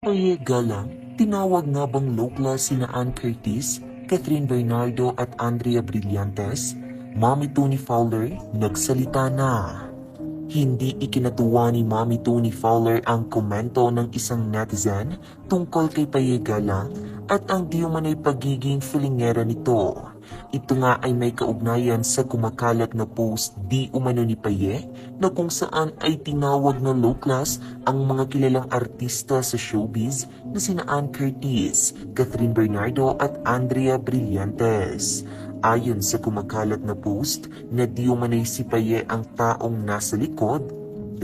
Oye, galang, tinawag nga bang low class sina Ann Curtis, Catherine Bernardo at Andrea Brillantes? Mommy Tony Fowler, nagsalita na. Hindi ikinatuwa ni Mommy Tony Fowler ang komento ng isang netizen tungkol kay Paye Galang at ang di umanay pagiging filingera nito. Ito nga ay may kaugnayan sa kumakalat na post di umano ni Paye na kung saan ay tinawag na low class ang mga kilalang artista sa showbiz na sina Ann Curtis, Catherine Bernardo at Andrea Brillantes. Ayon sa kumakalat na post na di umanay si Paye ang taong nasa likod,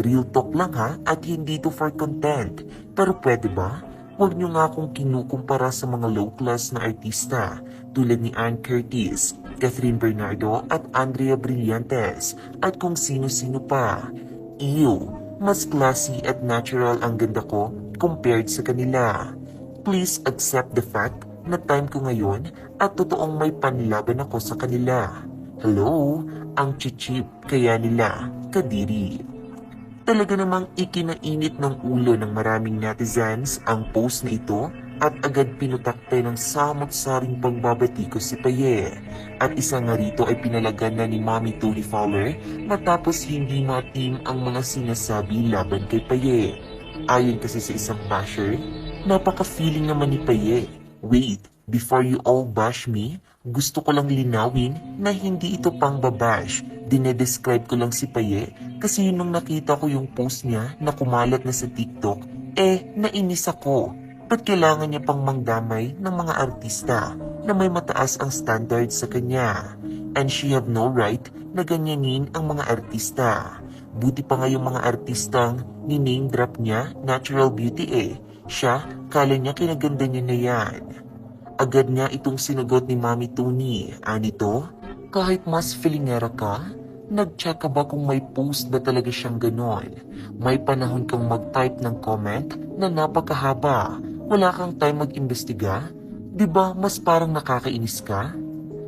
real talk lang ha at hindi to for content. Pero pwede ba? Huwag nyo nga akong kinukumpara sa mga low class na artista tulad ni Ann Curtis, Catherine Bernardo at Andrea Brillantes at kung sino-sino pa. Ew, mas classy at natural ang ganda ko compared sa kanila. Please accept the fact na time ko ngayon at totoong may panlaban ako sa kanila. Hello, ang chichip kaya nila, kadiri. Talaga namang ikinainit ng ulo ng maraming netizens ang post na ito at agad pinutakte ng samot-saring pagbabati ko si Paye. At isa nga rito ay pinalagan na ni Mommy Tony Fowler matapos hindi ma-team ang mga sinasabi laban kay Paye. Ayon kasi sa isang basher, napaka-feeling naman ni Paye. Wait, before you all bash me, gusto ko lang linawin na hindi ito pang babash. Dinedescribe ko lang si Paye kasi yun nung nakita ko yung post niya na kumalat na sa TikTok, nainis ako. Ba't kailangan niya pang mangdamay ng mga artista na may mataas ang standard sa kanya? And she have no right na ganyanin ang mga artista. Buti pa nga yung mga artistang ni-name drop niya, natural beauty Siya, kala niya kinaganda niya na yan. Agad nga itong sinagot ni Mommy Tony. Anito, kahit mas filingera ka, nag-check ka ba kung may post ba talaga siyang ganon? May panahon kang mag-type ng comment na napakahaba. Wala kang time mag-imbestiga? Diba mas parang nakakainis ka?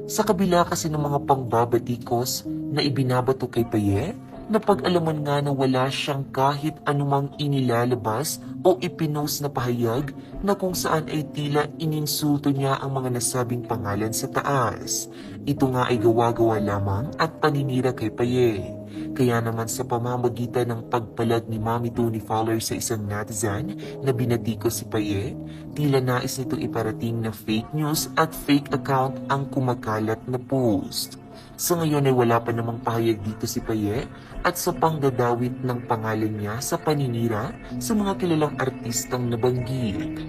Sa kabila kasi ng mga pangbabatikos na ibinabato kay Paye, napag-alaman nga na wala siyang kahit anumang inilalabas o ipinost na pahayag na kung saan ay tila ininsulto niya ang mga nasabing pangalan sa taas. Ito nga ay gawa-gawa lamang at paninira kay Paye. Kaya naman sa pamamagitan ng pagpalag ni Mommy Tony Fowler sa isang netizen na binatiko si Paye, tila nais nito iparating na fake news at fake account ang kumakalat na post. Sa ngayon ay wala pa namang pahayag dito si Paye at sa pangdadawit ng pangalan niya sa paninira sa mga kilalang artistang nabanggit.